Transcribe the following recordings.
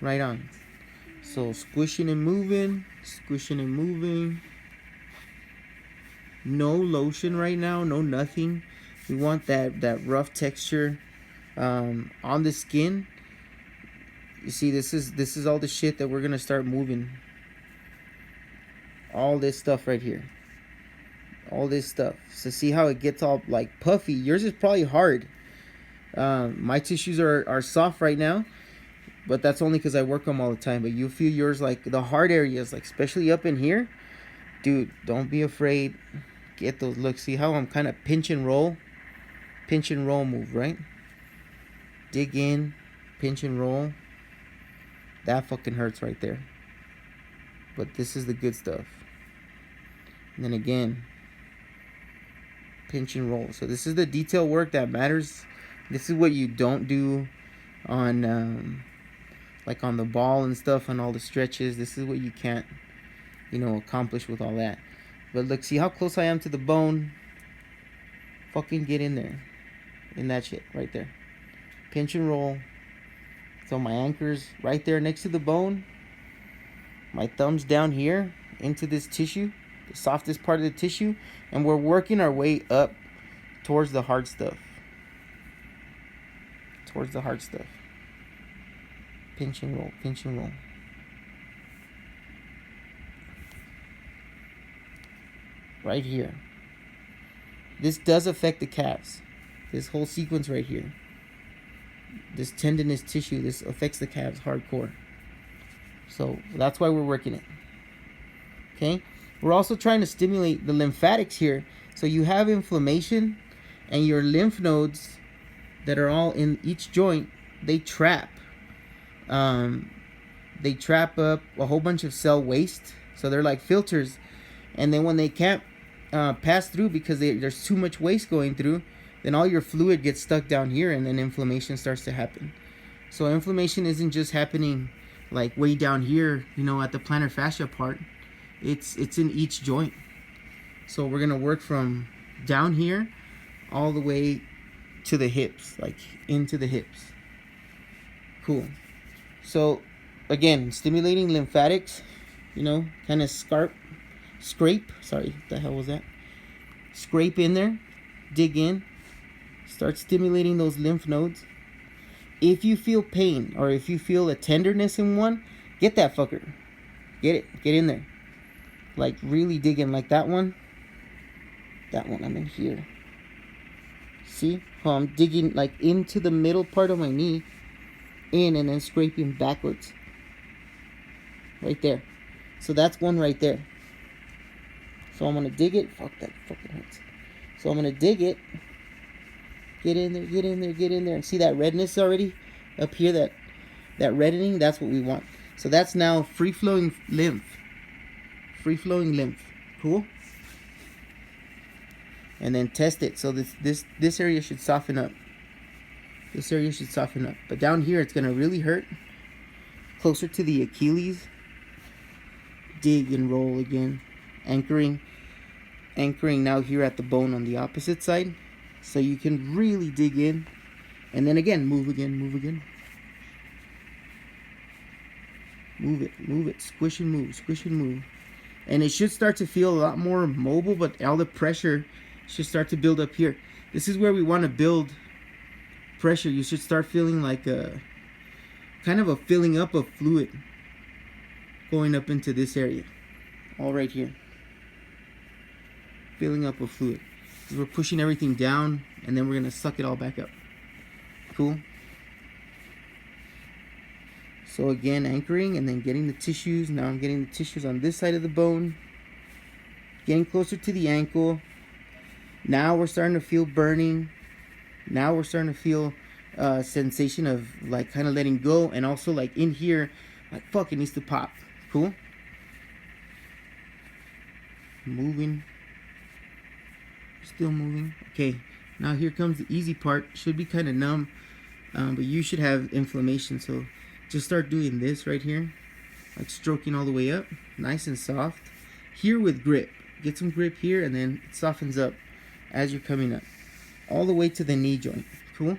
right on. So squishing and moving, squishing and moving. No lotion right now, no nothing. We want that rough texture on the skin. You see, this is all the shit that we're gonna start moving. All this stuff right here, all this stuff. So see how it gets all like puffy. Yours is probably hard. My tissues are soft right now, but that's only because I work them all the time. But you feel yours like the hard areas, like especially up in here, dude. Don't be afraid. Get those looks. See how I'm kind of pinch and roll move, right? Dig in, pinch and roll. That fucking hurts right there. But this is the good stuff. And then again, pinch and roll. So this is the detail work that matters. This is what you don't do on like on the ball and stuff, on all the stretches. This is what you can't, accomplish with all that. But look, see how close I am to the bone. Fucking get in there. In that shit right there. Pinch and roll. So my anchor's right there next to the bone. My thumb's down here into this tissue, the softest part of the tissue, and we're working our way up towards the hard stuff. Towards the hard stuff. Pinch and roll, pinch and roll. Right here. This does affect the calves. This whole sequence right here. This tendinous tissue, this affects the calves hardcore. So that's why we're working it. Okay? We're also trying to stimulate the lymphatics here. So you have inflammation and your lymph nodes that are all in each joint, they trap. They trap up a whole bunch of cell waste. So they're like filters. And then when they can't pass through because there's too much waste going through, then all your fluid gets stuck down here and then inflammation starts to happen. So inflammation isn't just happening like way down here, at the plantar fascia part. It's in each joint. So we're going to work from down here all the way to the hips, like into the hips. Cool. So again, stimulating lymphatics, kind of scrape, sorry, what the hell was that? Scrape in there, dig in, start stimulating those lymph nodes. If you feel pain or if you feel a tenderness in one, get that fucker. Get in there. Like really dig in, like that one. That one, I'm in here. See how I'm digging like into the middle part of my knee, in and then scraping backwards. Right there. So that's one right there. So I'm gonna dig it. Fuck, that fucking hurts. So I'm gonna dig it. Get in there, get in there, get in there. And see that redness already up here, that reddening? That's what we want. So that's now free-flowing lymph. Free-flowing lymph. Cool? And then test it. So this area should soften up. This area should soften up. But down here, it's going to really hurt. Closer to the Achilles. Dig and roll again. Anchoring now here at the bone on the opposite side. So you can really dig in. And then again, move again, move again. Move it, squish and move, squish and move. And it should start to feel a lot more mobile, but all the pressure should start to build up here. This is where we want to build pressure. You should start feeling like a kind of a filling up of fluid going up into this area. All right here. Filling up of fluid. We're pushing everything down, and then we're going to suck it all back up. Cool? So again, anchoring and then getting the tissues. Now I'm getting the tissues on this side of the bone. Getting closer to the ankle. Now we're starting to feel burning. Now we're starting to feel sensation of like kind of letting go. And also like in here, like fuck, it needs to pop. Cool? Moving. Still moving. Okay, now here comes the easy part. Should be kind of numb, but you should have inflammation. So just start doing this right here, like stroking all the way up, nice and soft. Here with grip. Get some grip here, and then it softens up as you're coming up, all the way to the knee joint. Cool?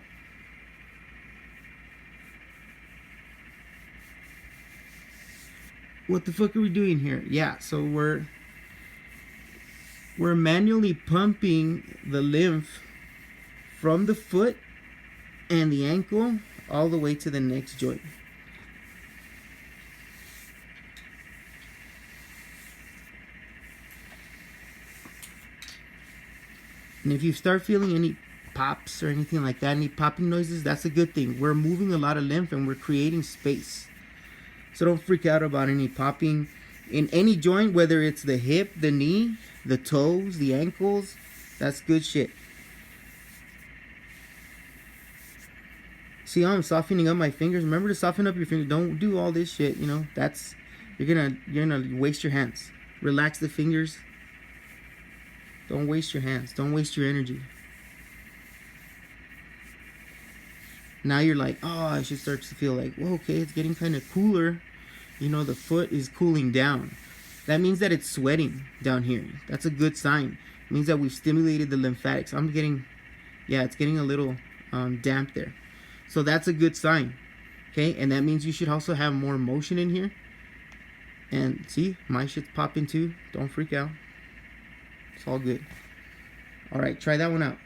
what the fuck are we doing here? Yeah, so we're manually pumping the lymph from the foot and the ankle all the way to the next joint. And if you start feeling any pops or anything like that, any popping noises, that's a good thing. We're moving a lot of lymph and we're creating space. So don't freak out about any popping in any joint, whether it's the hip, the knee, the toes, the ankles. That's good shit. See how I'm softening up my fingers? Remember to soften up your fingers. Don't do all this shit, you know. That's you're gonna waste your hands. Relax the fingers. Don't waste your hands. Don't waste your energy. Now you're like, oh, I should start to feel like, well, okay, it's getting kind of cooler. You know, the foot is cooling down. That means that it's sweating down here. That's a good sign. It means that we've stimulated the lymphatics. I'm getting, yeah, it's getting a little damp there. So that's a good sign. Okay, and that means you should also have more motion in here. And see, my shit's popping too. Don't freak out. It's all good. All right, try that one out.